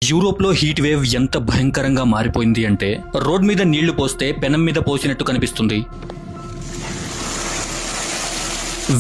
Europe లో heat wave ఎంత భయంకరంగా మారిపోయింది అంటే రోడ్ మీద నీళ్లు పోస్తే పెనం మీద పోసినట్టు కనిపిస్తుంది.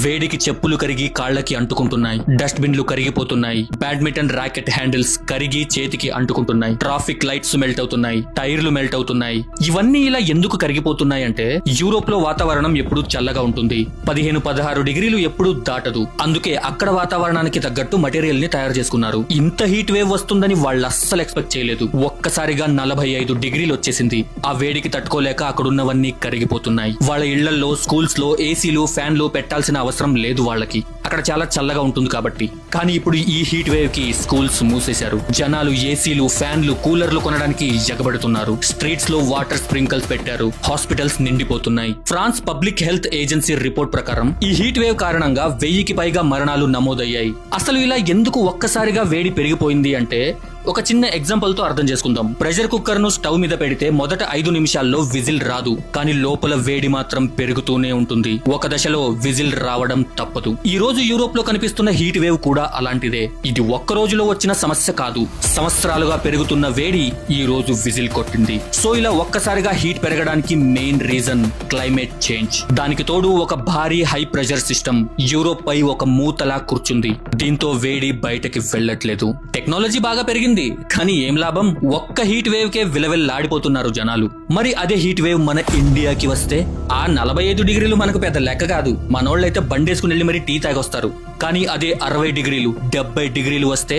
వేడికి చెప్పులు కరిగి కాళ్లకి అంటుకుంటున్నాయి, డస్ట్ బిన్లు కరిగిపోతున్నాయి, బ్యాడ్మింటన్ ర్యాకెట్ హ్యాండిల్స్ కరిగి చేతికి అంటుకుంటున్నాయి, ట్రాఫిక్ లైట్స్ మెల్ట్ అవుతున్నాయి, టైర్లు మెల్ట్ అవుతున్నాయి. ఇవన్నీ ఇలా ఎందుకు కరిగిపోతున్నాయి అంటే యూరోప్ లో వాతావరణం ఎప్పుడు చల్లగా ఉంటుంది, 15-16 డిగ్రీలు ఎప్పుడు దాటదు. అందుకే అక్కడ వాతావరణానికి తగ్గట్టు మటీరియల్ ని తయారు చేసుకున్నారు. ఇంత హీట్ వేవ్ వస్తుందని వాళ్ళు అస్సలు ఎక్స్పెక్ట్ చేయలేదు. ఒక్కసారిగా 45 డిగ్రీలు వచ్చేసింది. ఆ వేడికి తట్టుకోలేక అక్కడున్నవన్నీ కరిగిపోతున్నాయి. వాళ్ళ ఇళ్లలో, స్కూల్స్ లో ఏసీలు, ఫ్యాన్లు పెట్టాల్సిన అవసరం లేదు వాళ్ళకి, అక్కడ చాలా చల్లగా ఉంటుంది కాబట్టి. కానీ ఇప్పుడు ఈ హీట్ వేవ్ కి స్కూల్స్ మూసేశారు. జనాలు ఏసీలు, ఫ్యాన్లు, కూలర్లు కొనడానికి ఎగబడుతున్నారు. స్ట్రీట్స్ లో వాటర్ స్ప్రింకల్స్ పెట్టారు. హాస్పిటల్స్ నిండిపోతున్నాయి. France public health agency report ప్రకారం ఈ హీట్ వేవ్ కారణంగా 1000కి పైగా మరణాలు నమోదయ్యాయి. అసలు ఇలా ఎందుకు ఒక్కసారిగా వేడి పెరిగిపోయింది అంటే ఒక చిన్న ఎగ్జాంపుల్ తో అర్థం చేసుకుందాం. ప్రెషర్ కుక్కర్ ను స్టవ్ మీద పెడితే మొదట 5 నిమిషాల్లో విజిల్ రాదు, కానీ లోపల వేడి మాత్రం పెరుగుతూనే ఉంటుంది. ఒక దశలో విజిల్ రావడం తప్పదు. ఈ రోజు యూరోప్ లో కనిపిస్తున్న హీట్ వేవ్ కూడా అలాంటిదే. ఇది ఒక్క రోజులో వచ్చిన సమస్య కాదు, సంవత్సరాలుగా పెరుగుతున్న వేడి ఈ రోజు విజిల్ కొట్టింది. సో ఇలా ఒక్కసారిగా హీట్ పెరగడానికి మెయిన్ రీజన్ క్లైమేట్ చేంజ్. దానికి తోడు ఒక భారీ హై ప్రెషర్ సిస్టమ్ యూరోప్ పై ఒక మూతలా కూర్చుంది. దీంతో వేడి బయటకి వెళ్లట్లేదు. టెక్నాలజీ బాగా పెరిగింది, కానీ ఏం లాభం? ఒక్క హీట్ వేవ్ కే విలవిల్లాడిపోతున్నారు జనాలు. మరి అదే హీట్ వేవ్ మన ఇండియాకి వస్తే ఆ 45 డిగ్రీలు మనకు పెద్ద లెక్క కాదు. మనోళ్ళైతే బండేసుకుని వెళ్ళి మరి టీ తాగొస్తారు. కానీ అదే 60 డిగ్రీలు, 70 డిగ్రీలు వస్తే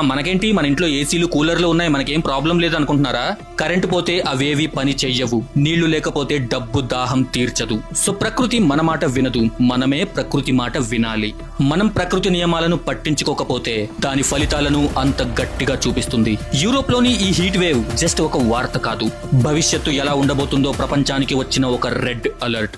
మనకేంటి, మన ఇంట్లో ఏసీలు, కూలర్లు ఉన్నాయి, మనకేం ప్రాబ్లం లేదు అనుకుంటున్నారా? కరెంటు పోతే అవేవి పని చెయ్యవు, నీళ్లు లేకపోతే డబ్బు దాహం తీర్చదు. సో ప్రకృతి మన మాట వినదు, మనమే ప్రకృతి మాట వినాలి. మనం ప్రకృతి నియమాలను పట్టించుకోకపోతే దాని ఫలితాలను అంత గట్టిగా చూపిస్తుంది. యూరోప్ లోని ఈ హీట్ వేవ్ జస్ట్ ఒక వార్త కాదు, భవిష్యత్తు ఎలా ఉండబోతుందో ప్రపంచానికి వచ్చిన ఒక రెడ్ అలర్ట్.